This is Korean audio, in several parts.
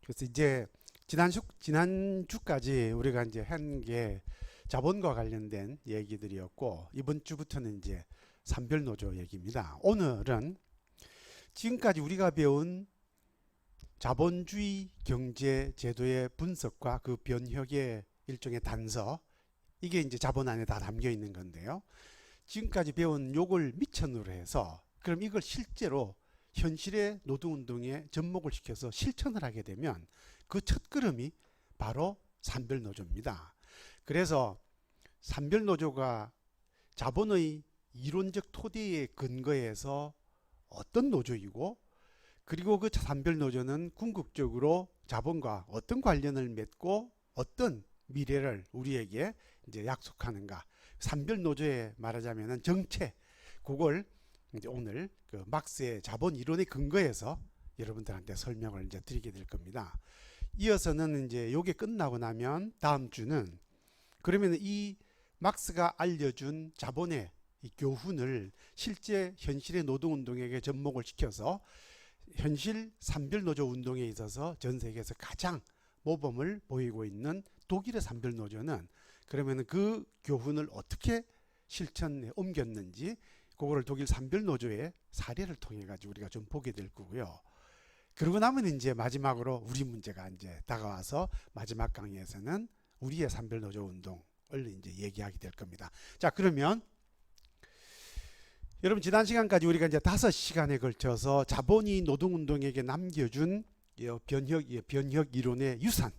그래서 이제 지난주까지 우리가 이제 한 게 자본과 관련된 얘기들이었고, 이번 주부터는 이제 산별노조 얘기입니다. 오늘은 지금까지 우리가 배운 자본주의 경제 제도의 분석과 그 변혁의 일종의 단서, 이게 이제 자본 안에 다 담겨 있는 건데요. 지금까지 배운 요걸 미천으로 해서 그럼 이걸 실제로 현실의 노동운동에 접목을 시켜서 실천을 하게 되면 그 첫걸음이 바로 산별노조입니다. 그래서 산별노조가 자본의 이론적 토대에 근거해서 어떤 노조이고, 그리고 그 산별노조는 궁극적으로 자본과 어떤 관련을 맺고 어떤 미래를 우리에게 이제 약속하는가. 산별노조에 말하자면 정체, 그걸 이제 오늘 그 막스의 자본 이론에 근거해서 여러분들한테 설명을 이제 드리게 될 겁니다. 이어서는 이제 요게 끝나고 나면 다음 주는 그러면 이 막스가 알려준 자본의 이 교훈을 실제 현실의 노동운동에게 접목을 시켜서 현실 산별노조 운동에 있어서 전 세계에서 가장 모범을 보이고 있는 독일의 산별노조는 그러면 그 교훈을 어떻게 실천에 옮겼는지, 그거를 독일 산별노조의 사례를 통해 가지고 우리가 좀 보게 될 거고요. 그러고 나면 이제 마지막으로 우리 문제가 이제 다가와서 마지막 강의에서는 우리의 산별노조 운동을 이제 얘기하게 될 겁니다. 자, 그러면 여러분 지난 시간까지 우리가 이제 5시간에 걸쳐서 자본이 노동운동에게 남겨준 변혁 이론의 유산,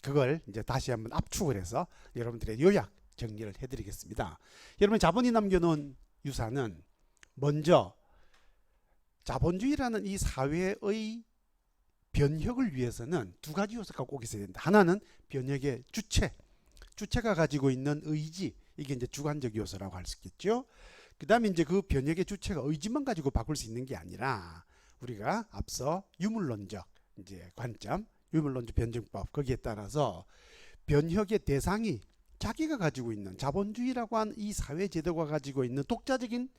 그걸 이제 다시 한번 압축을 해서 여러분들의 요약 정리를 해드리겠습니다. 여러분 자본이 남겨놓은 유산은 먼저 자본주의라는 이 사회의 변혁을 위해서는 두 가지 요소가 꼭 있어야 된다. 하나는 변혁의 주체가 가지고 있는 의지, 이게 이제 주관적 요소라고 할 수 있겠죠. 그 다음에 이제 그 변혁의 주체가 의지만 가지고 바꿀 수 있는 게 아니라 우리가 앞서 유물론적 이제 관점, 유물론적 변증법, 거기에 따라서 변혁의 대상이 자기가 가지고 있는 자본주의라고 하는 이 사회 제도가 가지고 있는 독자적인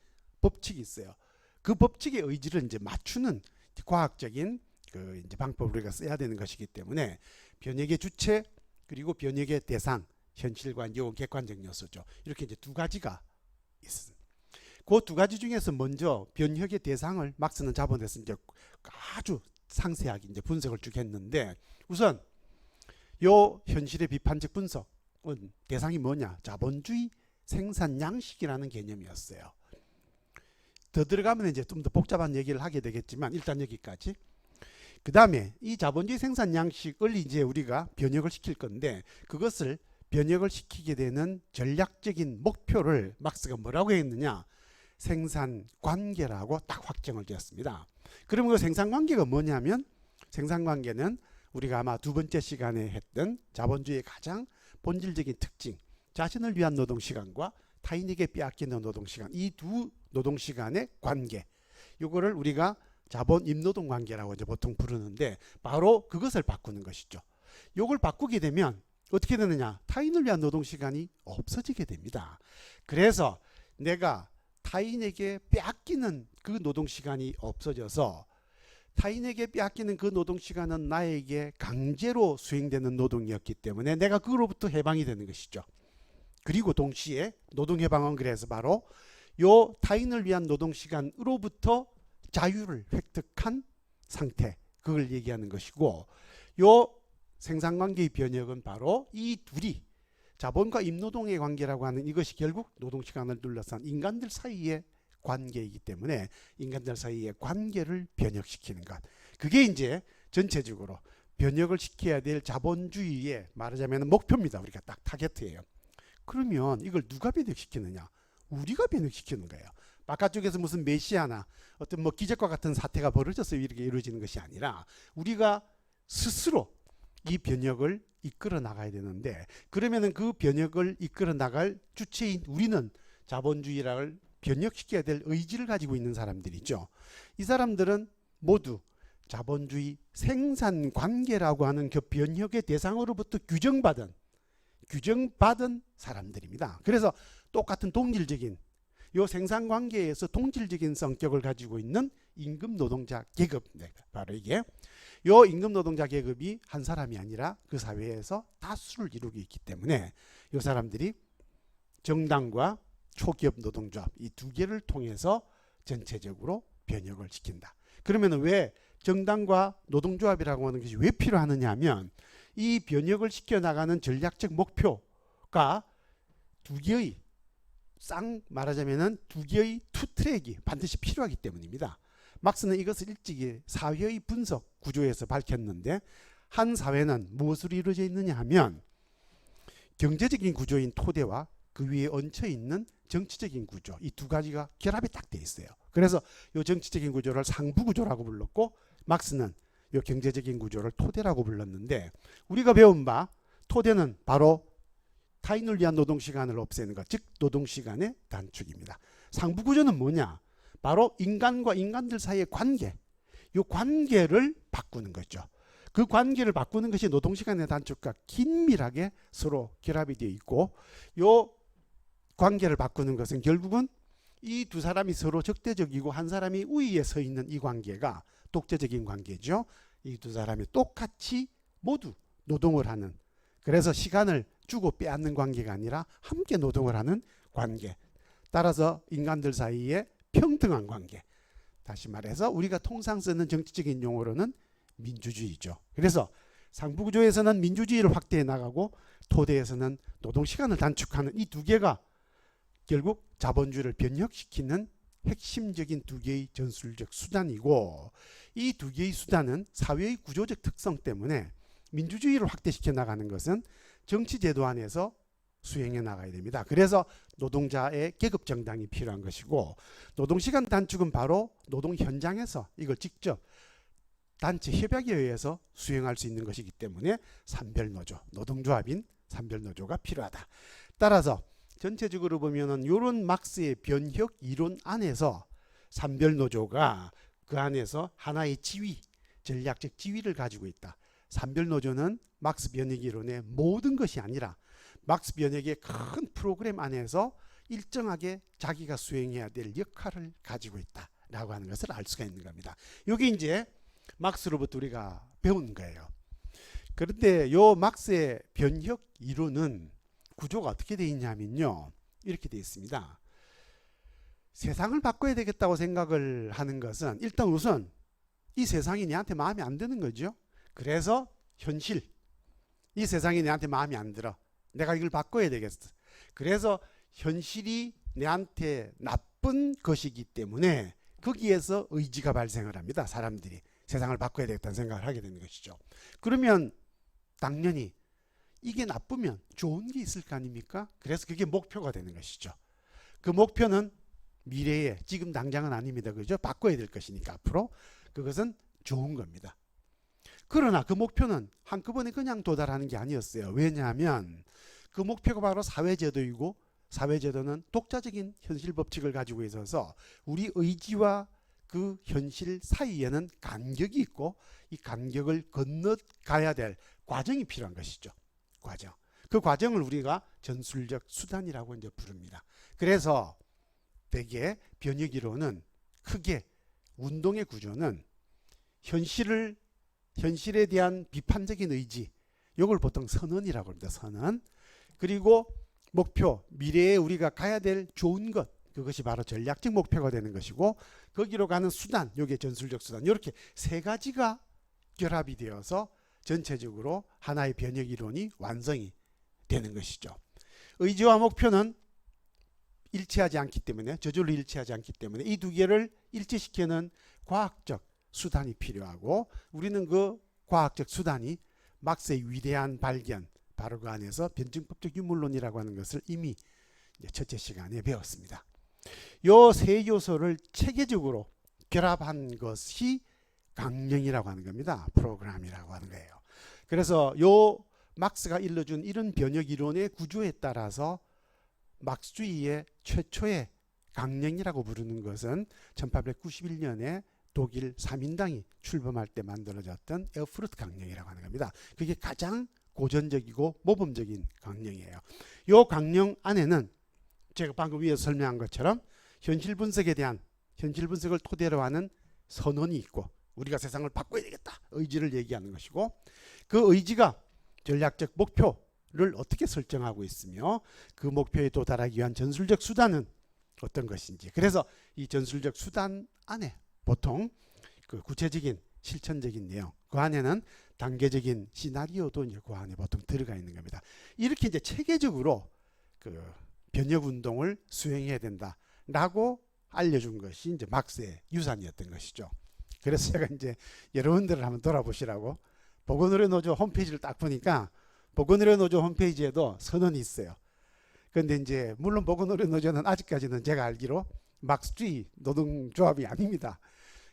법칙이 있어요. 그 법칙의 의지를 이제 맞추는 과학적인 그 이제 방법을 우리가 써야 되는 것이기 때문에 변혁의 주체 그리고 변혁의 대상, 현실과 이제 객관적 요소죠. 이렇게 이제 두 가지가 있습니다. 그 두 가지 중에서 먼저 변혁의 대상을 막스는 자본에서 이제 아주 상세하게 이제 분석을 쭉 했는데, 우선 요 현실의 비판적 분석은 대상이 뭐냐? 자본주의 생산 양식이라는 개념이었어요. 더 들어가면 이제 좀 더 복잡한 얘기를 하게 되겠지만 일단 여기까지. 그 다음에 이 자본주의 생산 양식을 이제 우리가 변혁을 시킬 건데, 그것을 변혁을 시키게 되는 전략적인 목표를 막스가 뭐라고 했느냐? 생산관계라고 딱 확정을 지었습니다. 그러면 그 생산관계가 뭐냐면, 생산관계는 우리가 아마 두 번째 시간에 했던 자본주의의 가장 본질적인 특징, 자신을 위한 노동시간과 타인에게 빼앗기는 노동시간, 이 두 노동시간의 관계, 이거를 우리가 자본 임노동 관계라고 이제 보통 부르는데, 바로 그것을 바꾸는 것이죠. 이걸 바꾸게 되면 어떻게 되느냐? 타인을 위한 노동시간이 없어지게 됩니다. 그래서 내가 타인에게 빼앗기는 그 노동시간이 없어져서, 타인에게 빼앗기는 그 노동시간은 나에게 강제로 수행되는 노동이었기 때문에 내가 그로부터 해방이 되는 것이죠. 그리고 동시에 노동해방은 그래서 바로 요 타인을 위한 노동시간으로부터 자유를 획득한 상태, 그걸 얘기하는 것이고, 요 생산관계의 변혁은 바로 이 둘이 자본과 임노동의 관계라고 하는 이것이 결국 노동시간을 둘러싼 인간들 사이의 관계이기 때문에 인간들 사이의 관계를 변혁시키는 것, 그게 이제 전체적으로 변혁을 시켜야 될 자본주의의 말하자면 목표입니다. 우리가 딱 타겟이에요. 그러면 이걸 누가 변혁시키느냐? 우리가 변혁시키는 거예요. 바깥쪽에서 무슨 메시아나 어떤 뭐 기적과 같은 사태가 벌어져서 이렇게 이루어지는 것이 아니라 우리가 스스로 이 변혁을 이끌어 나가야 되는데, 그러면은 그 변혁을 이끌어 나갈 주체인 우리는 자본주의를 변혁시켜야 될 의지를 가지고 있는 사람들이죠. 이 사람들은 모두 자본주의 생산관계라고 하는 그 변혁의 대상으로부터 규정받은 사람들입니다. 그래서 똑같은 동질적인 요 생산관계에서 동질적인 성격을 가지고 있는 임금 노동자 계급, 바로 이게 요 임금 노동자 계급이 한 사람이 아니라 그 사회에서 다수를 이루고 있기 때문에 요 사람들이 정당과 초기업 노동조합 이 두 개를 통해서 전체적으로 변혁을 시킨다. 그러면 왜 정당과 노동조합이라고 하는 것이 왜 필요하느냐 하면 이 변혁을 시켜나가는 전략적 목표가 두 개의 말하자면은 두 개의 투 트랙이 반드시 필요하기 때문입니다. 막스는 이것을 일찍이 사회의 분석 구조에서 밝혔는데 한 사회는 무엇으로 이루어져 있느냐 하면 경제적인 구조인 토대와 그 위에 얹혀 있는 정치적인 구조 이 두 가지가 결합이 딱 돼 있어요. 그래서 이 정치적인 구조를 상부 구조라고 불렀고 막스는 이 경제적인 구조를 토대라고 불렀는데 우리가 배운 바 토대는 바로 타인을 위한 노동시간을 없애는 것, 즉 노동시간의 단축입니다. 상부 구조는 뭐냐? 바로 인간과 인간들 사이의 관계, 이 관계를 바꾸는 거죠. 그 관계를 바꾸는 것이 노동시간의 단축과 긴밀하게 서로 결합이 되어 있고 이 관계를 바꾸는 것은 결국은 이 두 사람이 서로 적대적이고 한 사람이 우위에 서 있는 이 관계가 독재적인 관계죠. 이 두 사람이 똑같이 모두 노동을 하는 그래서 시간을 주고 빼앗는 관계가 아니라 함께 노동을 하는 관계. 따라서 인간들 사이에 평등한 관계. 다시 말해서 우리가 통상 쓰는 정치적인 용어로는 민주주의죠. 그래서 상부구조에서는 민주주의를 확대해 나가고 토대에서는 노동시간을 단축하는 이 두 개가 결국 자본주의를 변혁시키는 핵심적인 두 개의 전술적 수단이고 이 두 개의 수단은 사회의 구조적 특성 때문에 민주주의를 확대시켜 나가는 것은 정치제도 안에서 수행해 나가야 됩니다. 그래서 노동자의 계급 정당이 필요한 것이고 노동시간 단축은 바로 노동 현장에서 이걸 직접 단체 협약에 의해서 수행할 수 있는 것이기 때문에 산별노조, 노동조합인 산별노조가 필요하다. 따라서 전체적으로 보면은 이런 막스의 변혁 이론 안에서 산별노조가 그 안에서 하나의 지위, 전략적 지위를 가지고 있다. 산별노조는 막스 변혁 이론의 모든 것이 아니라 막스 변혁의 큰 프로그램 안에서 일정하게 자기가 수행해야 될 역할을 가지고 있다라고 하는 것을 알 수가 있는 겁니다. 이게 이제 막스로부터 우리가 배운 거예요. 그런데 요 막스의 변혁 이론은 구조가 어떻게 되어 있냐면요. 이렇게 되어 있습니다. 세상을 바꿔야 되겠다고 생각을 하는 것은 일단 우선 이 세상이 내한테 마음에 안 드는 거죠. 그래서 현실, 이 세상이 내한테 마음에 안 들어. 내가 이걸 바꿔야 되겠어. 그래서 현실이 내한테 나쁜 것이기 때문에 거기에서 의지가 발생을 합니다. 사람들이 세상을 바꿔야 되겠다는 생각을 하게 되는 것이죠. 그러면 당연히 이게 나쁘면 좋은 게 있을 거 아닙니까? 그래서 그게 목표가 되는 것이죠. 그 목표는 미래에 지금 당장은 아닙니다. 그죠? 바꿔야 될 것이니까 앞으로 그것은 좋은 겁니다. 그러나 그 목표는 한꺼번에 그냥 도달하는 게 아니었어요. 왜냐하면 그 목표가 바로 사회제도이고 사회제도는 독자적인 현실 법칙을 가지고 있어서 우리 의지와 그 현실 사이에는 간격이 있고 이 간격을 건너가야 될 과정이 필요한 것이죠. 과정. 그 과정을 우리가 전술적 수단이라고 이제 부릅니다. 그래서 대개 변혁이론은 크게 운동의 구조는 현실에 대한 비판적인 의지, 이걸 보통 선언이라고 합니다. 선언. 그리고 목표, 미래에 우리가 가야 될 좋은 것, 그것이 바로 전략적 목표가 되는 것이고 거기로 가는 수단, 이게 전술적 수단. 이렇게 세 가지가 결합이 되어서 전체적으로 하나의 변혁 이론이 완성이 되는 것이죠. 의지와 목표는 일치하지 않기 때문에 저절로 일치하지 않기 때문에 이 두 개를 일치시키는 과학적 수단이 필요하고 우리는 그 과학적 수단이 막스의 위대한 발견 바로 그 안에서 변증법적 유물론이라고 하는 것을 이미 첫째 시간에 배웠습니다. 요 세 요소를 체계적으로 결합한 것이 강령이라고 하는 겁니다. 프로그램이라고 하는 거예요. 그래서 요 막스가 일러준 이런 변혁 이론의 구조에 따라서 막스주의의 최초의 강령이라고 부르는 것은 1891년에 독일 3인당이 출범할 때 만들어졌던 에어프루트 강령이라고 하는 겁니다. 그게 가장 고전적이고 모범적인 강령이에요. 이 강령 안에는 제가 방금 위에서 설명한 것처럼 현실 분석을 토대로 하는 선언이 있고 우리가 세상을 바꿔야 되겠다. 의지를 얘기하는 것이고 그 의지가 전략적 목표를 어떻게 설정하고 있으며 그 목표에 도달하기 위한 전술적 수단은 어떤 것인지. 그래서 이 전술적 수단 안에 보통 그 구체적인 실천적인 내용, 그 안에는 단계적인 시나리오도 이제 그 안에 보통 들어가 있는 겁니다. 이렇게 이제 체계적으로 그 변혁 운동을 수행해야 된다라고 알려준 것이 이제 막스의 유산이었던 것이죠. 그래서 제가 이제 여러분들을 한번 돌아보시라고 보건의료 노조 홈페이지를 딱 보니까 보건의료 노조 홈페이지에도 선언이 있어요. 그런데 이제 물론 보건의료 노조는 아직까지는 제가 알기로 막스주의 노동조합이 아닙니다.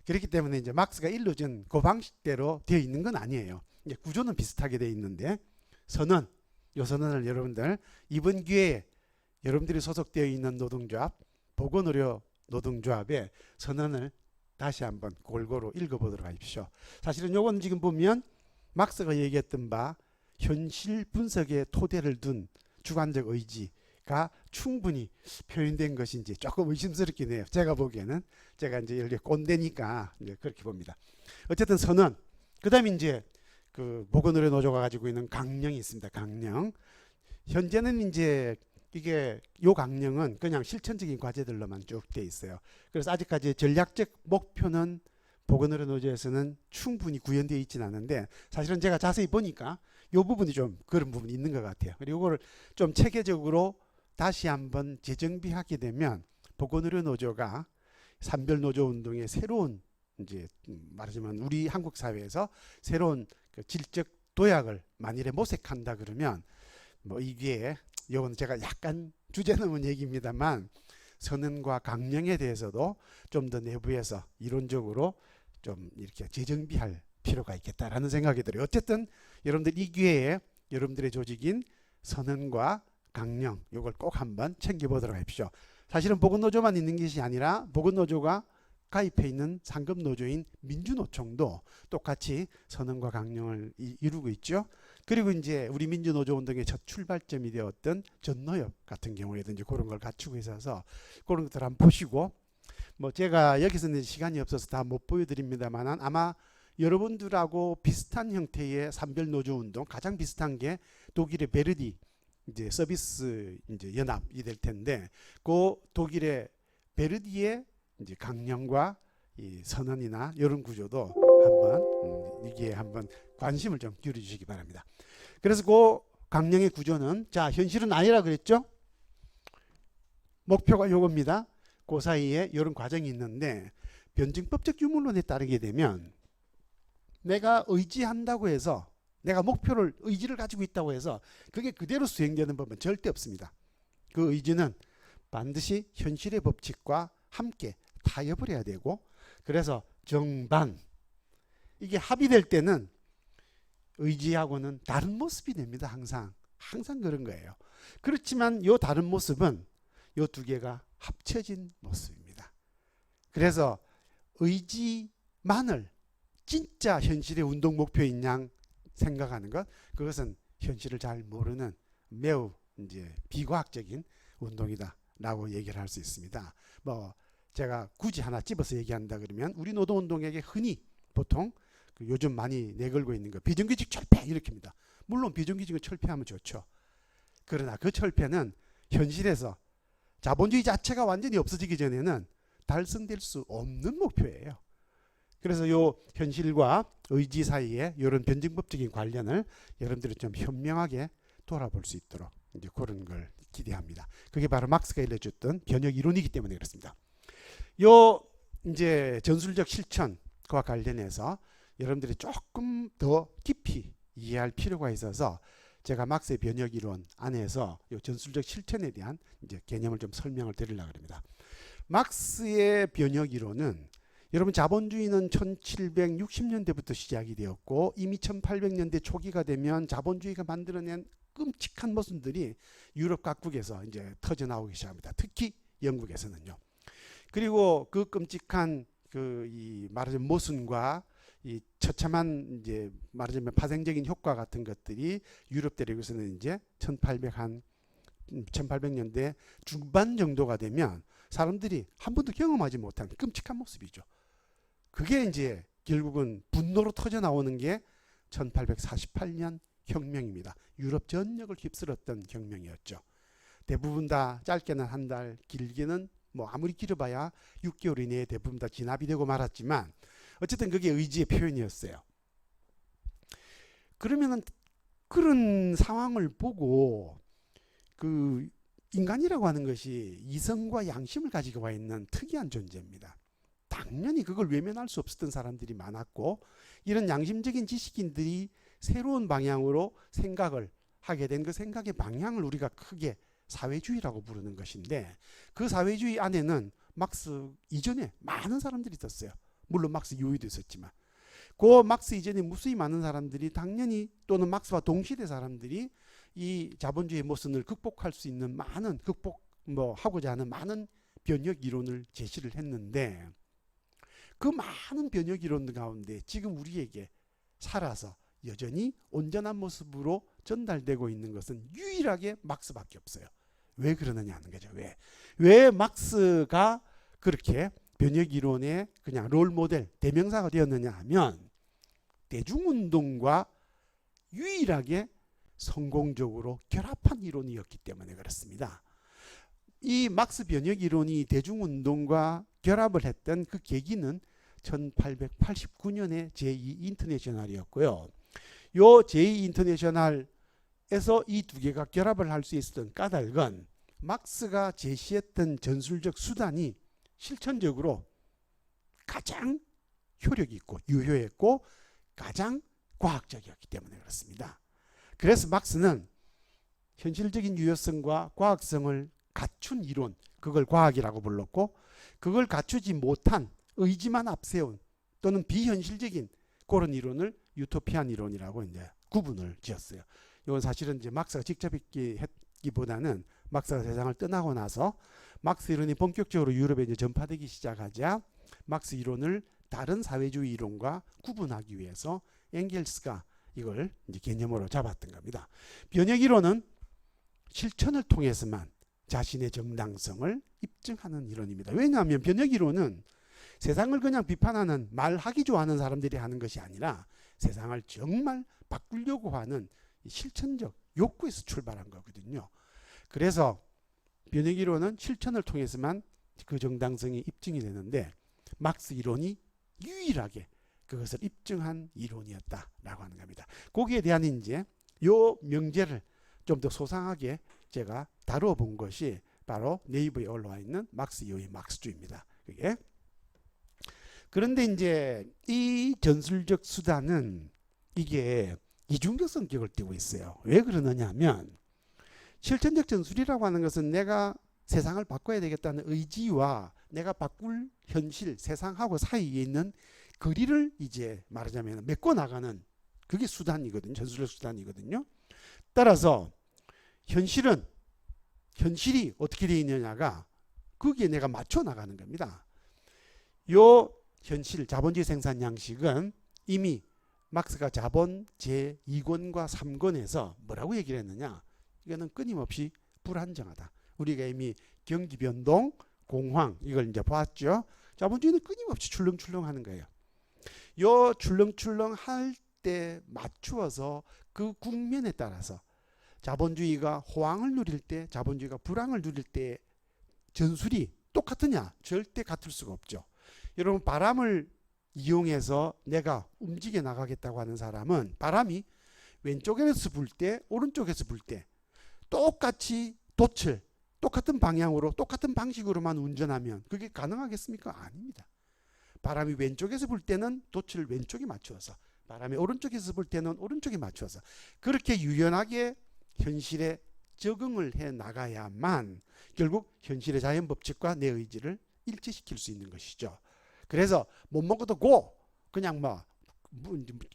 그렇기 때문에 이제 막스가 일러준 그 방식대로 되어 있는 건 아니에요. 이제 구조는 비슷하게 되어 있는데 선언, 요 선언을 여러분들 이번 기회에 여러분들이 소속되어 있는 노동조합, 보건의료 노동조합의 선언을 다시 한번 골고루 읽어보도록 하십시오. 사실은 요건 지금 보면 막스가 얘기했던 바 현실 분석의 토대를 둔 주관적 의지가 충분히 표현된 것인지 조금 의심스럽긴 해요. 제가 보기에는 제가 이제 이렇게 꼰대니까 이제 그렇게 봅니다. 어쨌든 선언. 그다음에 이제 그 보건의료 노조가 가지고 있는 강령이 있습니다. 강령. 현재는 이제 이게 요 강령은 그냥 실천적인 과제들로만 쭉 돼 있어요. 그래서 아직까지 전략적 목표는 보건의료 노조에서는 충분히 구현되어 있지는 않은데 사실은 제가 자세히 보니까 요 부분이 좀 그런 부분이 있는 것 같아요. 그리고 이거를 좀 체계적으로 다시 한번 재정비하게 되면 보건의료 노조가 산별 노조 운동의 새로운 이제 말하자면 우리 한국 사회에서 새로운 그 질적 도약을 만일에 모색한다 그러면 뭐 이게 이건 제가 약간 주제 넘은 얘기입니다만 선언과 강령에 대해서도 좀 더 내부에서 이론적으로 좀 이렇게 재정비할 필요가 있겠다라는 생각이 들어요. 어쨌든 여러분들 이 기회에 여러분들의 조직인 선언과 강령 이걸 꼭 한번 챙겨보도록 하십시오. 사실은 보건노조만 있는 것이 아니라 보건노조가 가입해 있는 상급노조인 민주노총도 똑같이 선언과 강령을 이루고 있죠. 그리고 이제 우리 민주노조 운동의 첫 출발점이 되었던 전노협 같은 경우에든지 그런 걸 갖추고 있어서 그런 것들 한번 보시고 뭐 제가 여기서는 시간이 없어서 다 못 보여드립니다만 아마 여러분들하고 비슷한 형태의 산별노조 운동 가장 비슷한 게 독일의 베르디 이제 서비스 이제 연합이 될 텐데 그 독일의 베르디의 이제 강령과 이 선언이나 이런 구조도 한번 이게 한번 관심을 좀 기울여 주시기 바랍니다. 그래서 그 강령의 구조는 자 현실은 아니라 그랬죠. 목표가 요겁니다. 그 사이에 이런 과정이 있는데 변증법적 유물론에 따르게 되면 내가 의지한다고 해서 내가 목표를 의지를 가지고 있다고 해서 그게 그대로 수행되는 법은 절대 없습니다. 그 의지는 반드시 현실의 법칙과 함께 타협을 해야 되고 그래서 정반 이게 합의될 때는 의지하고는 다른 모습이 됩니다. 항상 그런 거예요. 그렇지만 이 다른 모습은 이 두 개가 합쳐진 모습입니다. 그래서 의지만을 진짜 현실의 운동 목표인 양 생각하는 것 그것은 현실을 잘 모르는 매우 이제 비과학적인 운동이다라고 얘기를 할 수 있습니다. 뭐 제가 굳이 하나 집어서 얘기한다 그러면 우리 노동운동에게 흔히 보통 그 요즘 많이 내걸고 있는 거 비정규직 철폐 이렇게입니다. 물론 비정규직을 철폐하면 좋죠. 그러나 그 철폐는 현실에서 자본주의 자체가 완전히 없어지기 전에는 달성될 수 없는 목표예요. 그래서 요 현실과 의지 사이에 이런 변증법적인 관련을 여러분들이 좀 현명하게 돌아볼 수 있도록 이제 그런 걸 기대합니다. 그게 바로 막스가 일러줬던 변혁 이론이기 때문에 그렇습니다. 요 이제 전술적 실천과 관련해서 여러분들이 조금 더 깊이 이해할 필요가 있어서 제가 막스의 변혁 이론 안에서 요 전술적 실천에 대한 이제 개념을 좀 설명을 드리려고 합니다. 막스의 변혁 이론은 여러분 자본주의는 1760년대부터 시작이 되었고 이미 1800년대 초기가 되면 자본주의가 만들어낸 끔찍한 모습들이 유럽 각국에서 이제 터져 나오기 시작합니다. 특히 영국에서는요. 그리고 그 끔찍한 그 이 말하자면 모순과 이 처참한 이제 말하자면 파생적인 효과 같은 것들이 유럽 대륙에서는 이제 1800년대 중반 정도가 되면 사람들이 한 번도 경험하지 못한 끔찍한 모습이죠. 그게 이제 결국은 분노로 터져 나오는 게 1848년 혁명입니다. 유럽 전역을 휩쓸었던 혁명이었죠. 대부분 다 짧게는 한 달, 길게는 뭐 아무리 길어봐야 6개월 이내에 대부분 다 진압이 되고 말았지만 어쨌든 그게 의지의 표현이었어요. 그러면은 그런 상황을 보고 그 인간이라고 하는 것이 이성과 양심을 가지고 와 있는 특이한 존재입니다. 당연히 그걸 외면할 수 없었던 사람들이 많았고 이런 양심적인 지식인들이 새로운 방향으로 생각을 하게 된 그 생각의 방향을 우리가 크게 사회주의라고 부르는 것인데 그 사회주의 안에는 막스 이전에 많은 사람들이 있었어요. 물론 막스 이후에도 있었지만 그 막스 이전에 무수히 많은 사람들이 당연히 또는 막스와 동시대 사람들이 이 자본주의 모순을 극복할 수 있는 많은 하고자 하는 많은 변혁 이론을 제시를 했는데 그 많은 변혁 이론들 가운데 지금 우리에게 살아서 여전히 온전한 모습으로 전달되고 있는 것은 유일하게 막스밖에 없어요. 왜 그러느냐 하는 거죠. 왜 막스가 그렇게 변혁 이론의 그냥 롤 모델, 대명사가 되었느냐 하면 대중운동과 유일하게 성공적으로 결합한 이론이었기 때문에 그렇습니다. 이 막스 변혁 이론이 대중운동과 결합을 했던 그 계기는 1889년에 제2인터내셔널이었고요. 요 제2인터내셔널에서 이 두 개가 결합을 할 수 있었던 까닭은 막스가 제시했던 전술적 수단이 실천적으로 가장 효력이 있고 유효했고 가장 과학적이었기 때문에 그렇습니다. 그래서 막스는 현실적인 유효성과 과학성을 갖춘 이론, 그걸 과학이라고 불렀고 그걸 갖추지 못한 의지만 앞세운 또는 비현실적인 그런 이론을 유토피안 이론이라고 이제 구분을 지었어요. 이건 사실은 이제 막스가 직접 했기보다는 막스가 세상을 떠나고 나서 막스 이론이 본격적으로 유럽에 이제 전파되기 시작하자 막스 이론을 다른 사회주의 이론과 구분하기 위해서 엥겔스가 이걸 이제 개념으로 잡았던 겁니다. 변혁 이론은 실천을 통해서만 자신의 정당성을 입증하는 이론입니다. 왜냐하면 변혁 이론은 세상을 그냥 비판하는 말하기 좋아하는 사람들이 하는 것이 아니라 세상을 정말 바꾸려고 하는 실천적 욕구에서 출발한 거거든요. 그래서 변혁 이론은 실천을 통해서만 그 정당성이 입증이 되는데 막스 이론이 유일하게 그것을 입증한 이론이었다라고 하는 겁니다. 거기에 대한 이제 요 명제를 좀 더 소상하게 제가 다루어 본 것이 바로 네이버에 올라와 있는 막스 이후의 막스주의입니다. 그게. 그런데 이제 이 전술적 수단은 이게 이중적 성격을 띠고 있어요. 왜 그러느냐 하면 실천적 전술이라고 하는 것은 내가 세상을 바꿔야 되겠다는 의지와 내가 바꿀 현실, 세상하고 사이에 있는 거리를 이제 말하자면 메꿔 나가는 그게 수단이거든요. 전술적 수단이거든요. 따라서 현실이 어떻게 되어 있느냐가 거기에 내가 맞춰 나가는 겁니다. 요 현실 자본주의 생산 양식은 이미 막스가 자본 제2권과 3권에서 뭐라고 얘기를 했느냐, 이거는 끊임없이 불안정하다. 우리가 이미 경기 변동, 공황 이걸 이제 봤죠. 자본주의는 끊임없이 출렁출렁하는 거예요. 요 출렁출렁 할 때 맞추어서 그 국면에 따라서 자본주의가 호황을 누릴 때, 자본주의가 불황을 누릴 때 전술이 똑같으냐? 절대 같을 수가 없죠. 여러분, 바람을 이용해서 내가 움직여 나가겠다고 하는 사람은 바람이 왼쪽에서 불 때, 오른쪽에서 불 때 똑같이 똑같은 방향으로 똑같은 방식으로만 운전하면 그게 가능하겠습니까? 아닙니다. 바람이 왼쪽에서 불 때는 돛을 왼쪽에 맞추어서, 바람이 오른쪽에서 불 때는 오른쪽에 맞추어서 그렇게 유연하게 현실에 적응을 해 나가야만 결국 현실의 자연 법칙과 내 의지를 일치시킬 수 있는 것이죠. 그래서 못 먹어도 그냥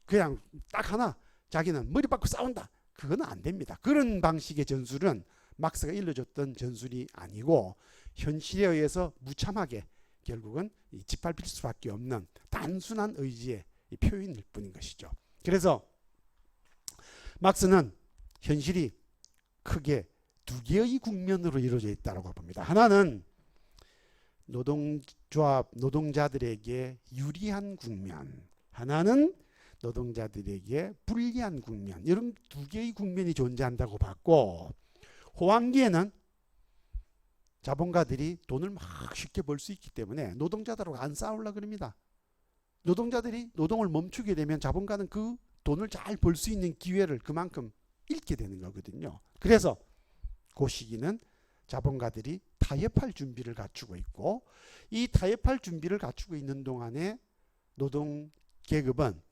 그냥 딱 하나 자기는 머리 받고 싸운다. 그건 안 됩니다. 그런 방식의 전술은 막스가 일러줬던 전술이 아니고 현실에 의해서 무참하게 결국은 짓밟힐 수밖에 없는 단순한 의지의 표현일 뿐인 것이죠. 그래서 막스는 현실이 크게 두 개의 국면으로 이루어져 있다고 봅니다. 하나는 노동자들에게 유리한 국면, 하나는 노동자들에게 불리한 국면, 이런 두 개의 국면이 존재한다고 봤고, 호황기에는 자본가들이 돈을 막 쉽게 벌 수 있기 때문에 노동자들하고 안 싸우려고 그럽니다. 노동자들이 노동을 멈추게 되면 자본가는 그 돈을 잘 벌 수 있는 기회를 그만큼 잃게 되는 거거든요. 그래서 그 시기는 자본가들이 타협할 준비를 갖추고 있고, 이 타협할 준비를 갖추고 있는 동안에 노동계급은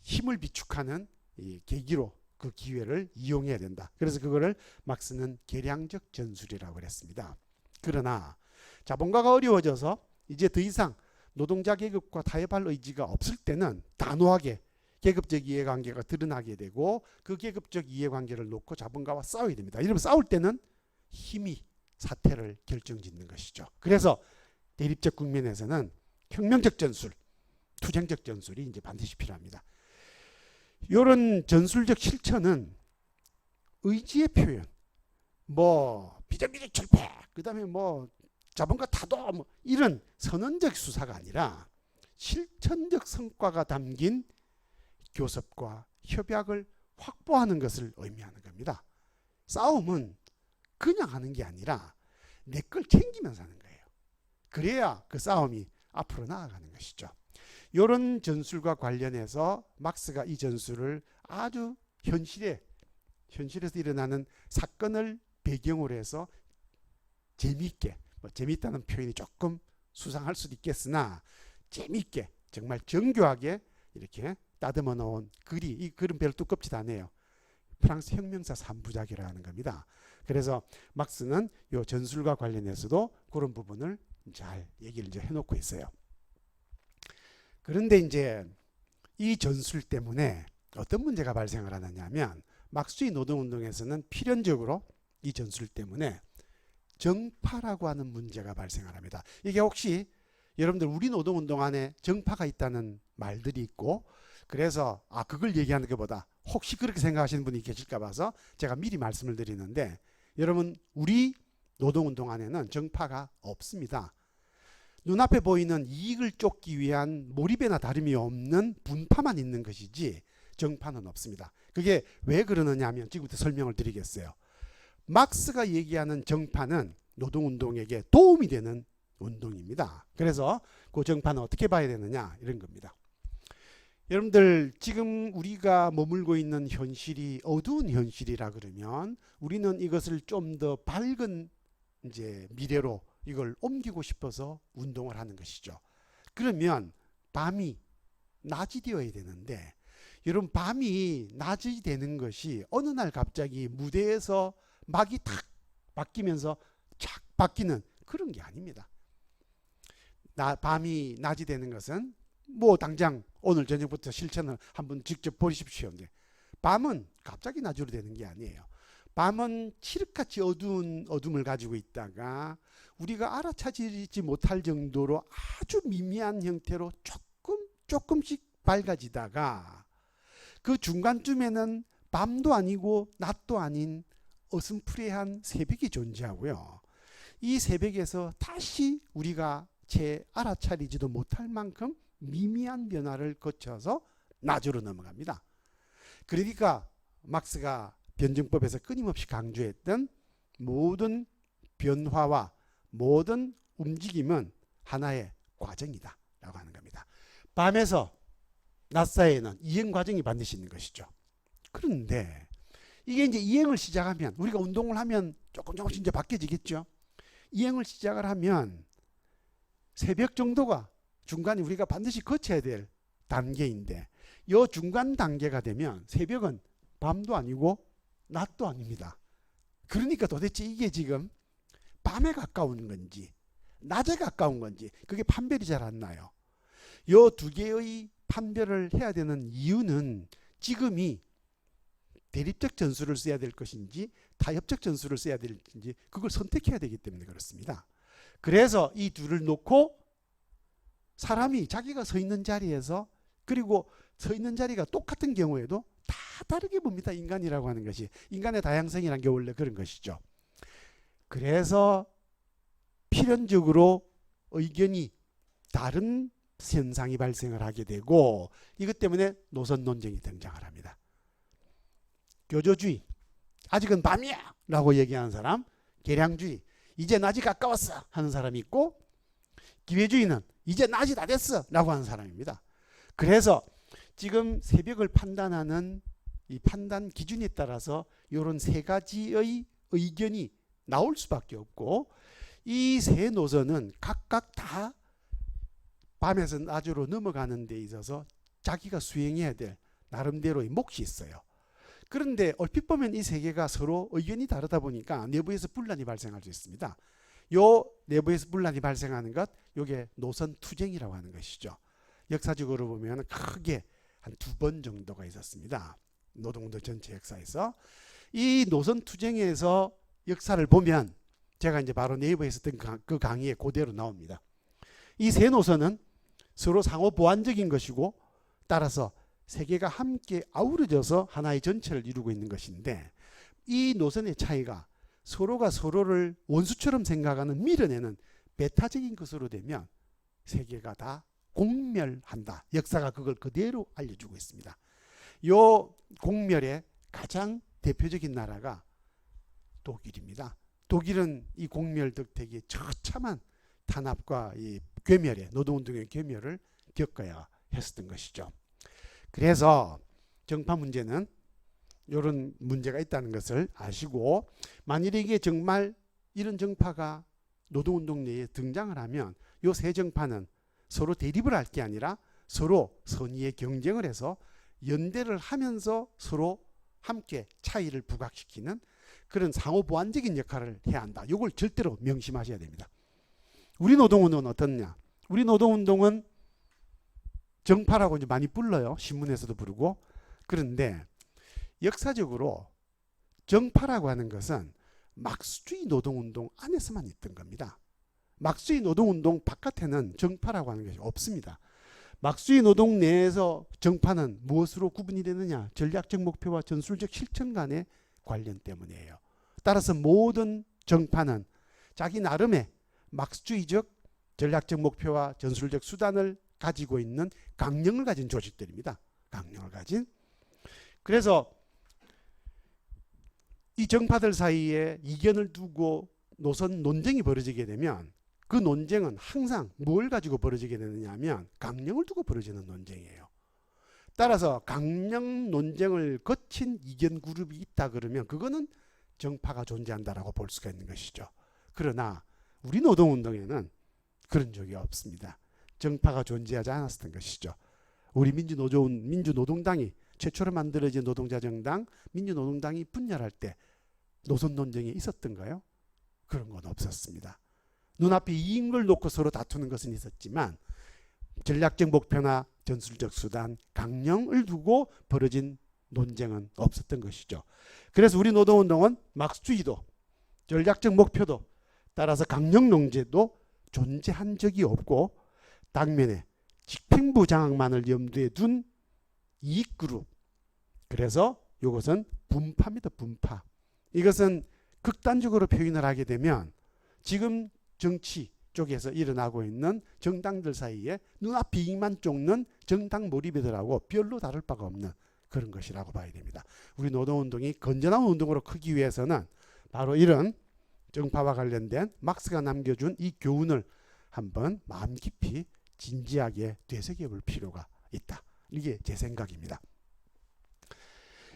힘을 비축하는 이 계기로 그 기회를 이용해야 된다. 그래서 그거를 막스는 계량적 전술이라고 그랬습니다. 그러나 자본가가 어려워져서 이제 더 이상 노동자 계급과 타협할 의지가 없을 때는 단호하게 계급적 이해관계가 드러나게 되고, 그 계급적 이해관계를 놓고 자본가와 싸워야 됩니다. 이러면 싸울 때는 힘이 사태를 결정짓는 것이죠. 그래서 대립적 국면에서는 혁명적 전술, 투쟁적 전술이 이제 반드시 필요합니다. 이런 전술적 실천은 의지의 표현, 뭐 비정규직 철폐, 그다음에 뭐 자본가 타도, 뭐 이런 선언적 수사가 아니라 실천적 성과가 담긴 교섭과 협약을 확보하는 것을 의미하는 겁니다. 싸움은 그냥 하는 게 아니라 내 걸 챙기면서 하는 거예요. 그래야 그 싸움이 앞으로 나아가는 것이죠. 이런 전술과 관련해서 막스가 이 전술을 아주 현실에서 일어나는 사건을 배경으로 해서 재미있게, 뭐 재미있다는 표현이 조금 수상할 수도 있겠으나 재미있게, 정말 정교하게 이렇게 따듬어 놓은 글이, 이 글은 별로 두껍지도 않아요. 프랑스 혁명사 3부작이라는 겁니다. 그래서 막스는 이 전술과 관련해서도 그런 부분을 잘 얘기를 이제 해놓고 있어요. 그런데 이제 이 전술 때문에 어떤 문제가 발생을 하느냐면, 막스주의 노동운동에서는 필연적으로 이 전술 때문에 정파라고 하는 문제가 발생을 합니다. 이게 혹시 여러분들 우리 노동운동 안에 정파가 있다는 말들이 있고, 그래서 그걸 얘기하는 것보다 혹시 그렇게 생각하시는 분이 계실까 봐서 제가 미리 말씀을 드리는데, 여러분 우리 노동운동 안에는 정파가 없습니다. 눈앞에 보이는 이익을 쫓기 위한 몰입에나 다름이 없는 분파만 있는 것이지 정파는 없습니다. 그게 왜 그러느냐 하면 지금부터 설명을 드리겠어요. 막스가 얘기하는 정파는 노동운동에게 도움이 되는 운동입니다. 그래서 그 정파는 어떻게 봐야 되느냐, 이런 겁니다. 여러분들 지금 우리가 머물고 있는 현실이 어두운 현실이라 그러면 우리는 이것을 좀 더 밝은 이제 미래로 이걸 옮기고 싶어서 운동을 하는 것이죠. 그러면 밤이 낮이 되어야 되는데, 여러분 밤이 낮이 되는 것이 어느 날 갑자기 무대에서 막이 탁 바뀌면서 착 바뀌는 그런 게 아닙니다. 밤이 낮이 되는 것은 뭐 당장 오늘 저녁부터 실천을 한번 직접 보십시오. 밤은 갑자기 낮으로 되는 게 아니에요. 밤은 칠흑같이 어두운 어둠을 가지고 있다가 우리가 알아차리지 못할 정도로 아주 미미한 형태로 조금씩 밝아지다가 그 중간쯤에는 밤도 아니고 낮도 아닌 어슴푸레한 새벽이 존재하고요. 이 새벽에서 다시 우리가 채 알아차리지도 못할 만큼 미미한 변화를 거쳐서 낮으로 넘어갑니다. 그러니까 막스가 변증법에서 끊임없이 강조했던 모든 변화와 모든 움직임은 하나의 과정이다 라고 하는 겁니다. 밤에서 낮 사이에는 이행 과정이 반드시 있는 것이죠. 그런데 이게 이제 이행을 시작하면, 우리가 운동을 하면 조금씩 이제 바뀌어지겠죠. 이행을 시작을 하면 새벽 정도가 중간에 우리가 반드시 거쳐야 될 단계인데, 이 중간 단계가 되면 새벽은 밤도 아니고 낮도 아닙니다. 그러니까 도대체 이게 지금 밤에 가까운 건지 낮에 가까운 건지 그게 판별이 잘 안 나요. 이 두 개의 판별을 해야 되는 이유는 지금이 대립적 전술을 써야 될 것인지 타협적 전술을 써야 될지 그걸 선택해야 되기 때문에 그렇습니다. 그래서 이 둘을 놓고 사람이 자기가 서 있는 자리에서, 그리고 서 있는 자리가 똑같은 경우에도 다 다르게 봅니다. 인간이라고 하는 것이. 인간의 다양성이라는 게 원래 그런 것이죠. 그래서 필연적으로 의견이 다른 현상이 발생을 하게 되고, 이것 때문에 노선 논쟁이 등장을 합니다. 교조주의, 아직은 밤이야 라고 얘기하는 사람, 계량주의, 이제 낮이 가까웠어 하는 사람이 있고, 기회주의는 이제 낮이 다 됐어 라고 하는 사람입니다. 그래서 지금 새벽을 판단하는 이 판단 기준에 따라서 이런 세 가지의 의견이 나올 수밖에 없고, 이 세 노선은 각각 다 밤에서 낮으로 넘어가는 데 있어서 자기가 수행해야 될 나름대로의 몫이 있어요. 그런데 얼핏 보면 이 세 개가 서로 의견이 다르다 보니까 내부에서 분란이 발생할 수 있습니다. 요 내부에서 분란이 발생하는 것, 요게 노선 투쟁이라고 하는 것이죠. 역사적으로 보면 크게 한 2번 정도가 있었습니다. 노동운동 전체 역사에서. 이 노선 투쟁에서 역사를 보면 제가 이제 바로 네이버에 했던 그 강의에 그대로 나옵니다. 이 세 노선은 서로 상호 보완적인 것이고, 따라서 세 개가 함께 아우러져서 하나의 전체를 이루고 있는 것인데, 이 노선의 차이가 서로가 서로를 원수처럼 생각하는 밀어내는 배타적인 것으로 되면 세 개가 다 공멸한다. 역사가 그걸 그대로 알려주고 있습니다. 요 공멸의 가장 대표적인 나라가 독일입니다. 독일은 이 공멸 덕택에 처참한 탄압과 이 괴멸의 노동운동의 괴멸을 겪어야 했었던 것이죠. 그래서 정파 문제는 이런 문제가 있다는 것을 아시고, 만일에 이게 정말 이런 정파가 노동운동 내에 등장을 하면 이 세 정파는 서로 대립을 할 게 아니라 서로 선의의 경쟁을 해서 연대를 하면서 서로 함께 차이를 부각시키는 그런 상호 보완적인 역할을 해야 한다. 이걸 절대로 명심하셔야 됩니다. 우리 노동운동은 어떻냐? 우리 노동운동은 정파라고 이제 많이 불러요. 신문에서도 부르고. 그런데 역사적으로 정파라고 하는 것은 막스주의 노동운동 안에서만 있던 겁니다. 막스주의 노동운동 바깥에는 정파라고 하는 것이 없습니다. 막스주의 노동 내에서 정파는 무엇으로 구분이 되느냐? 전략적 목표와 전술적 실천 간의 관련 때문이에요. 따라서 모든 정파는 자기 나름의 막스주의적 전략적 목표와 전술적 수단을 가지고 있는 강령을 가진 조직들입니다. 강령을 가진. 그래서 이 정파들 사이에 이견을 두고 노선 논쟁이 벌어지게 되면 그 논쟁은 항상 뭘 가지고 벌어지게 되느냐 하면 강령을 두고 벌어지는 논쟁이에요. 따라서 강령 논쟁을 거친 이견 그룹이 있다 그러면 그거는 정파가 존재한다라고 볼 수가 있는 것이죠. 그러나 우리 노동운동에는 그런 적이 없습니다. 정파가 존재하지 않았던 것이죠. 우리 민주노동당이 최초로 만들어진 노동자정당 민주노동당이 분열할 때 노선 논쟁이 있었던가요? 그런 건 없었습니다. 눈앞에 이익을 놓고 서로 다투는 것은 있었지만 전략적 목표나 전술적 수단, 강령을 두고 벌어진 논쟁은 없었던 것이죠. 그래서 우리 노동운동은 막스주의도 전략적 목표도 따라서 강령 논쟁도 존재한 적이 없고 당면에 집행부 장악만을 염두에 둔 이익그룹. 그래서 이것은 분파입니다. 분파. 이것은 극단적으로 표현을 하게 되면 지금 정치 쪽에서 일어나고 있는 정당들 사이에 눈앞 이익만 쫓는 정당 몰입애들하고 별로 다를 바가 없는 그런 것이라고 봐야 됩니다. 우리 노동운동이 건전한 운동으로 크기 위해서는 바로 이런 정파와 관련된 막스가 남겨준 이 교훈을 한번 마음 깊이 진지하게 되새겨 볼 필요가 있다. 이게 제 생각입니다.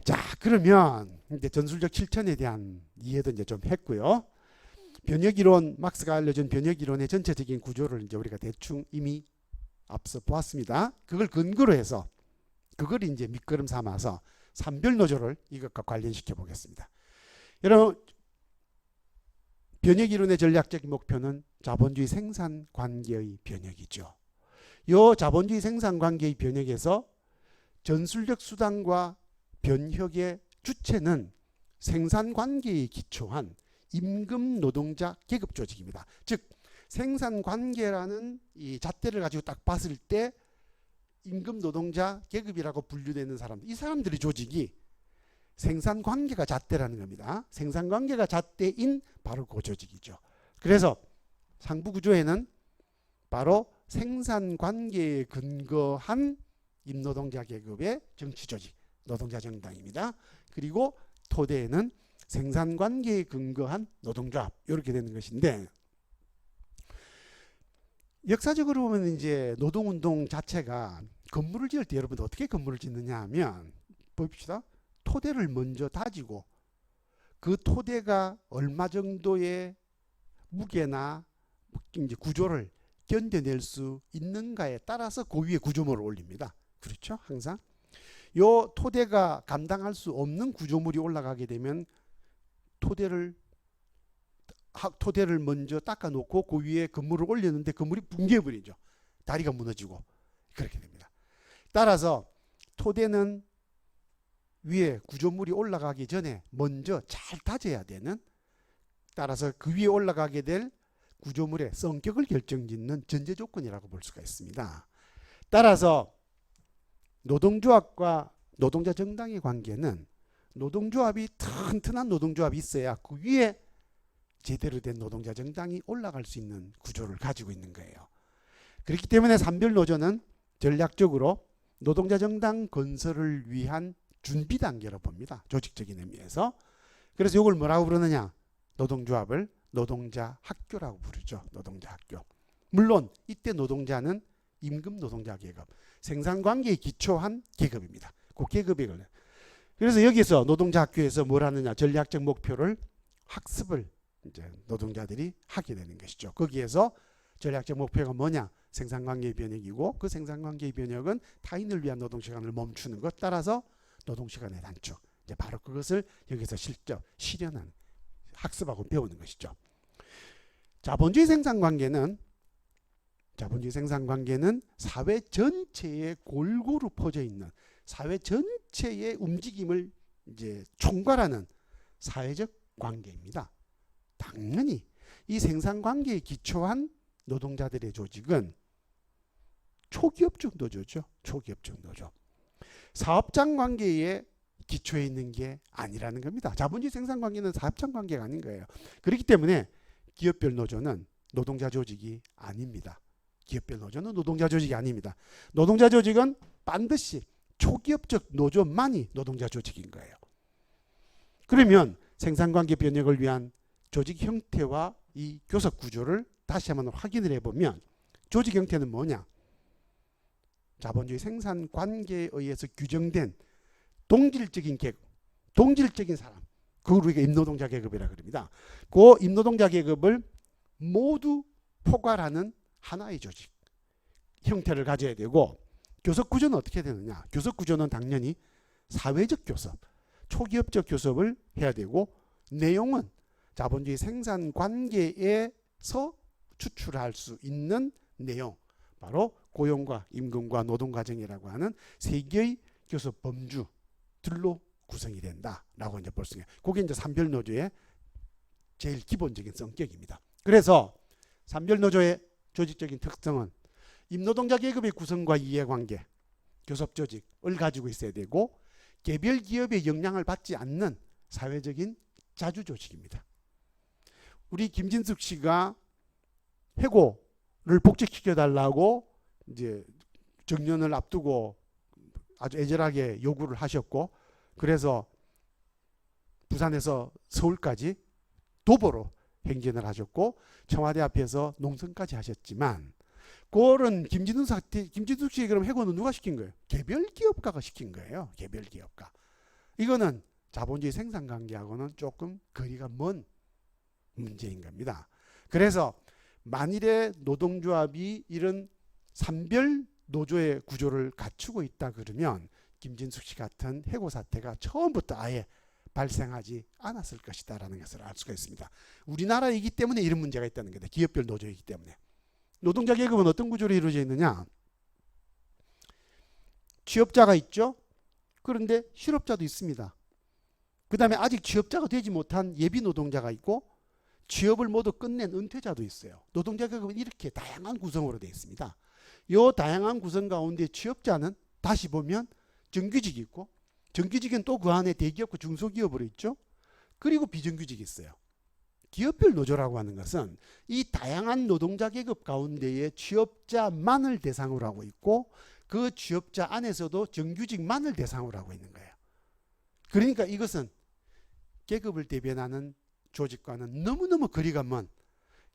자, 그러면 이제 전술적 실천에 대한 이해도 이제 좀 했고요. 변혁이론, 막스가 알려준 변혁이론의 전체적인 구조를 이제 우리가 대충 이미 앞서 보았습니다. 그걸 근거로 해서 그걸 이제 밑거름 삼아서 산별노조를 이것과 관련시켜 보겠습니다. 여러분, 변혁이론의 전략적인 목표는 자본주의 생산관계의 변혁이죠. 이 자본주의 생산관계의 변혁에서 전술적 수단과 변혁의 주체는 생산관계에 기초한 임금 노동자 계급 조직입니다. 즉 생산관계라는 이 잣대를 가지고 딱 봤을 때 임금 노동자 계급이라고 분류되는 사람들, 이 사람들의 조직이 생산관계가 잣대라는 겁니다. 생산관계가 잣대인 바로 그 조직이죠. 그래서 상부구조에는 바로 생산 관계에 근거한 임노동자 계급의 정치조직, 노동자 정당입니다. 그리고 토대에는 생산 관계에 근거한 노동조합, 이렇게 되는 것인데, 역사적으로 보면 이제 노동운동 자체가 건물을 지을 때 여러분 어떻게 건물을 짓느냐 하면, 봅시다. 토대를 먼저 다지고 그 토대가 얼마 정도의 무게나 이제 구조를 견뎌낼 수 있는가에 따라서 그 위에 구조물을 올립니다. 그렇죠? 항상 요 토대가 감당할 수 없는 구조물이 올라가게 되면 토대를 먼저 닦아놓고 그 위에 건물을 올렸는데 건물이 붕괴해버리죠. 다리가 무너지고 그렇게 됩니다. 따라서 토대는 위에 구조물이 올라가기 전에 먼저 잘 다져야 되는, 따라서 그 위에 올라가게 될 구조물의 성격을 결정짓는 전제 조건이라고 볼 수가 있습니다. 따라서 노동조합과 노동자 정당의 관계는 노동조합이 튼튼한 노동조합이 있어야 그 위에 제대로 된 노동자 정당이 올라갈 수 있는 구조를 가지고 있는 거예요. 그렇기 때문에 산별노조는 전략적으로 노동자 정당 건설을 위한 준비 단계로 봅니다. 조직적인 의미에서. 그래서 이걸 뭐라고 부르느냐? 노동조합을 노동자 학교라고 부르죠. 노동자 학교. 물론 이때 노동자는 임금 노동자 계급, 생산관계에 기초한 계급입니다. 그 계급에 걸려. 그래서 여기서 노동자 학교에서 뭘 하느냐? 전략적 목표를 학습을 이제 노동자들이 하게 되는 것이죠. 거기에서 전략적 목표가 뭐냐? 생산관계의 변혁이고, 그 생산관계의 변혁은 타인을 위한 노동시간을 멈추는 것, 따라서 노동시간의 단축. 이제 바로 그것을 여기서 실적 실현하는, 학습하고 배우는 것이죠. 자본주의 생산관계는 사회 전체에 골고루 퍼져 있는, 사회 전체의 움직임을 이제 총괄하는 사회적 관계입니다. 당연히 이 생산관계에 기초한 노동자들의 조직은 초기업적 노조죠. 초기업적 노조. 사업장 관계에 기초해 있는 게 아니라는 겁니다. 자본주의 생산관계는 사업장 관계가 아닌 거예요. 그렇기 때문에 기업별 노조는 노동자 조직이 아닙니다. 기업별 노조는 노동자 조직이 아닙니다. 노동자 조직은 반드시 초기업적 노조만이 노동자 조직인 거예요. 그러면 생산관계 변혁을 위한 조직 형태와 이 교섭 구조를 다시 한번 확인을 해보면, 조직 형태는 뭐냐? 자본주의 생산관계에 의해서 규정된 동질적인 계급, 동질적인 사람, 그걸 우리가 임노동자 계급이라고 합니다. 그 임노동자 계급을 모두 포괄하는 하나의 조직 형태를 가져야 되고, 교섭 구조는 어떻게 되느냐? 교섭 구조는 당연히 사회적 교섭, 초기업적 교섭을 해야 되고, 내용은 자본주의 생산관계에서 추출할 수 있는 내용, 바로 고용과 임금과 노동과정이라고 하는 세 개의 교섭 범주들로 구성이 된다라고 이제 볼 수 있어요. 그게 이제 산별노조의 제일 기본적인 성격입니다. 그래서 산별노조의 조직적인 특성은 임노동자 계급의 구성과 이해관계, 교섭 조직을 가지고 있어야 되고, 개별 기업의 영향을 받지 않는 사회적인 자주 조직입니다. 우리 김진숙 씨가 해고를 복직시켜 달라고 이제 정년을 앞두고 아주 애절하게 요구를 하셨고, 그래서 부산에서 서울까지 도보로 행진을 하셨고, 청와대 앞에서 농성까지 하셨지만, 그거는 김진숙 씨 그럼 해고는 누가 시킨 거예요? 개별 기업가가 시킨 거예요. 개별 기업가. 이거는 자본주의 생산관계하고는 조금 거리가 먼 문제인 겁니다. 그래서 만일에 노동조합이 이런 산별 노조의 구조를 갖추고 있다 그러면 김진숙 씨 같은 해고 사태가 처음부터 아예 발생하지 않았을 것이다라는 것을 알 수가 있습니다. 우리나라이기 때문에 이런 문제가 있다는 겁니다. 기업별 노조이기 때문에. 노동자 계급은 어떤 구조로 이루어져 있느냐? 취업자가 있죠. 그런데 실업자도 있습니다. 그 다음에 아직 취업자가 되지 못한 예비 노동자가 있고, 취업을 모두 끝낸 은퇴자도 있어요. 노동자 계급은 이렇게 다양한 구성으로 되어 있습니다. 이 다양한 구성 가운데 취업자는 다시 보면 정규직이 있고, 정규직은 또 그 안에 대기업과 중소기업으로 있죠. 그리고 비정규직이 있어요. 기업별 노조라고 하는 것은 이 다양한 노동자 계급 가운데에 취업자만을 대상으로 하고 있고 그 취업자 안에서도 정규직만을 대상으로 하고 있는 거예요. 그러니까 이것은 계급을 대변하는 조직과는 너무너무 거리가 먼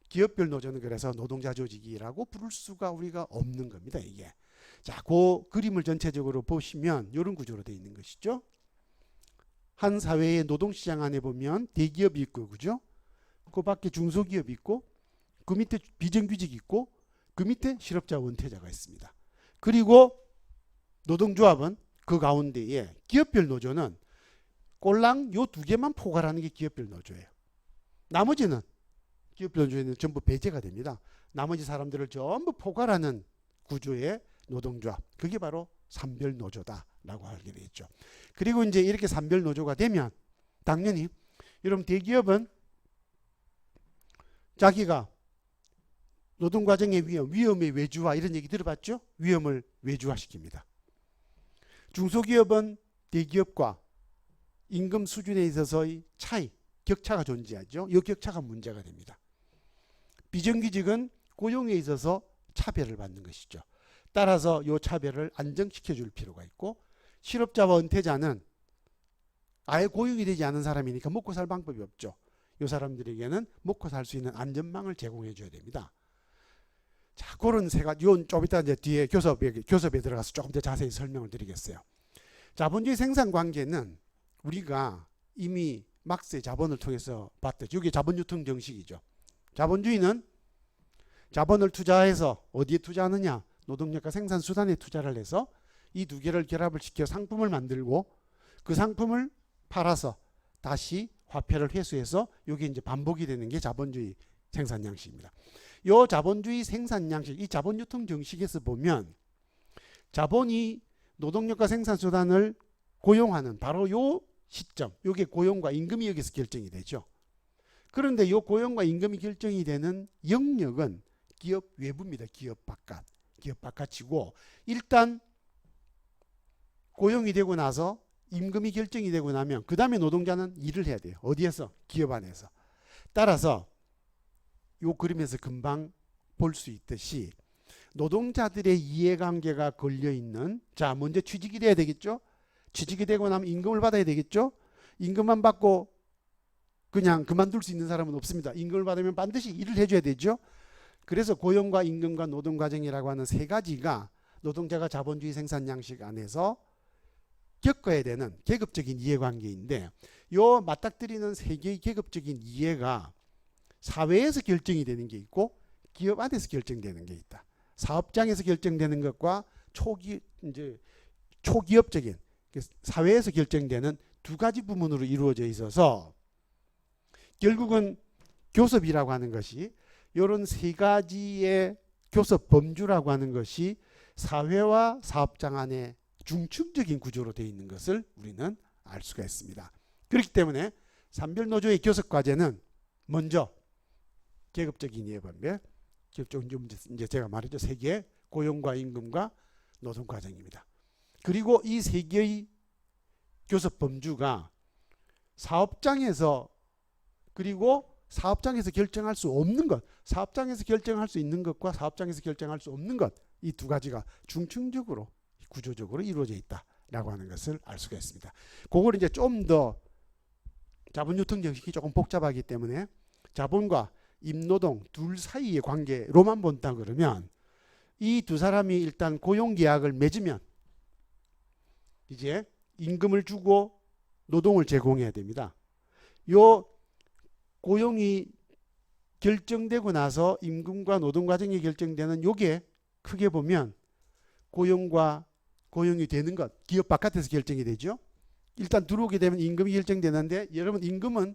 기업별 노조는 그래서 노동자 조직이라고 부를 수가 우리가 없는 겁니다. 이게. 자, 그 그림을 전체적으로 보시면 이런 구조로 되어 있는 것이죠. 한 사회의 노동시장 안에 보면 대기업이 있고, 그죠? 그 밖에 중소기업이 있고, 그 밑에 비정규직이 있고, 그 밑에 실업자 원퇴자가 있습니다. 그리고 노동조합은 그 가운데에 기업별 노조는 꼴랑 요 두 개만 포괄하는 게 기업별 노조예요. 나머지는 기업별 노조에는 전부 배제가 됩니다. 나머지 사람들을 전부 포괄하는 구조의 노동조합. 그게 바로 산별 노조다라고 하게 되죠. 그리고 이제 이렇게 산별 노조가 되면 당연히 여러분 대기업은 자기가 노동과정의 위험의 외주화 이런 얘기 들어봤죠? 위험을 외주화시킵니다. 중소기업은 대기업과 임금 수준에 있어서의 차이, 격차가 존재하죠. 이 격차가 문제가 됩니다. 비정규직은 고용에 있어서 차별을 받는 것이죠. 따라서 이 차별을 안정시켜 줄 필요가 있고 실업자와 은퇴자는 아예 고용이 되지 않은 사람이니까 먹고 살 방법이 없죠. 이 사람들에게는 먹고 살 수 있는 안전망을 제공해 줘야 됩니다. 자, 그런 세 가지, 좀 이따 이제 뒤에 교섭에 들어가서 조금 더 자세히 설명을 드리겠어요. 자본주의 생산 관계는 우리가 이미 막스의 자본을 통해서 봤듯이 이게 자본 유통 정식이죠. 자본주의는 자본을 투자해서 어디에 투자하느냐? 노동력과 생산 수단에 투자를 해서 이 두 개를 결합을 시켜 상품을 만들고 그 상품을 팔아서 다시 화폐를 회수해서 이게 이제 반복이 되는 게 자본주의 생산 양식입니다. 이 자본주의 생산 양식, 이 자본 유통 정식에서 보면 자본이 노동력과 생산 수단을 고용하는 바로 요 시점, 요게 고용과 임금이 여기서 결정이 되죠. 그런데 요 고용과 임금이 결정이 되는 영역은 기업 외부입니다. 기업 바깥이고 일단 고용이 되고 나서 임금이 결정이 되고 나면 그 다음에 노동자는 일을 해야 돼요. 어디에서? 기업 안에서. 따라서 요 그림에서 금방 볼 수 있듯이 노동자들의 이해관계가 걸려있는, 자 먼저 취직이 돼야 되겠죠. 취직이 되고 나면 임금을 받아야 되겠죠. 임금만 받고 그냥 그만둘 수 있는 사람은 없습니다. 임금을 받으면 반드시 일을 해줘야 되죠. 그래서 고용과 임금과 노동과정이라고 하는 세 가지가 노동자가 자본주의 생산 양식 안에서 겪어야 되는 계급적인 이해관계인데 요 맞닥뜨리는 세 개의 계급적인 이해가 사회에서 결정이 되는 게 있고 기업 안에서 결정되는 게 있다. 사업장에서 결정되는 것과 초기업적인 사회에서 결정되는 두 가지 부분으로 이루어져 있어서 결국은 교섭이라고 하는 것이 이런 세 가지의 교섭 범주라고 하는 것이 사회와 사업장 안에 중층적인 구조로 되어 있는 것을 우리는 알 수가 있습니다. 그렇기 때문에 산별노조의 교섭 과제는 먼저 계급적인 이해관계, 이제 제가 말했죠. 세 개의 고용과 임금과 노동 과정입니다. 그리고 이 세 개의 교섭 범주가 사업장에서 그리고 사업장에서 결정할 수 없는 것, 사업장에서 결정할 수 있는 것과 사업장에서 결정할 수 없는 것, 이 두 가지가 중층적으로 구조적으로 이루어져 있다라고 하는 것을 알 수가 있습니다. 그걸 이제 좀 더 자본 유통 정식이 조금 복잡하기 때문에 자본과 임노동 둘 사이의 관계로만 본다 그러면 이 두 사람이 일단 고용계약을 맺으면 이제 임금을 주고 노동을 제공해야 됩니다. 요 고용이 결정되고 나서 임금과 노동 과정이 결정되는 요게 크게 보면 고용이 되는 것, 기업 바깥에서 결정이 되죠. 일단 들어오게 되면 임금이 결정되는데 여러분 임금은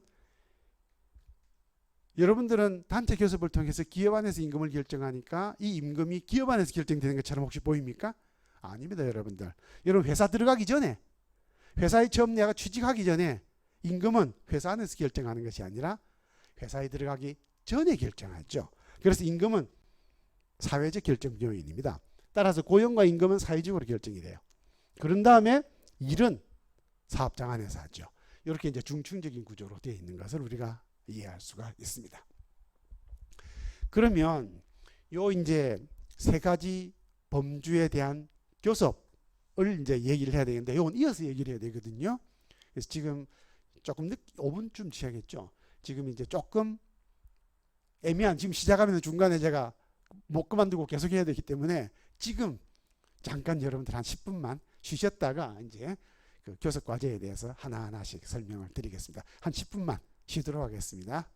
여러분들은 단체 교섭을 통해서 기업 안에서 임금을 결정하니까 이 임금이 기업 안에서 결정되는 것처럼 혹시 보입니까? 아닙니다, 여러분들. 여러분 회사 들어가기 전에 회사에 처음 내가 취직하기 전에 임금은 회사 안에서 결정하는 것이 아니라 회사에 들어가기 전에 결정하죠. 그래서 임금은 사회적 결정 요인입니다. 따라서 고용과 임금은 사회적으로 결정이 돼요. 그런 다음에 일은 사업장 안에서 하죠. 이렇게 이제 중층적인 구조로 되어 있는 것을 우리가 이해할 수가 있습니다. 그러면 요 이제 세 가지 범주에 대한 교섭을 이제 얘기를 해야 되는데 요건 이어서 얘기를 해야 되거든요. 그래서 지금 조금 5분쯤 지나겠죠. 지금 이제 조금 애매한, 지금 시작하면 중간에 제가 못 그만두고 계속 해야 되기 때문에 지금 잠깐 여러분들 한 10분만 쉬셨다가 이제 그 교섭 과제에 대해서 하나하나씩 설명을 드리겠습니다. 한 10분만 쉬도록 하겠습니다.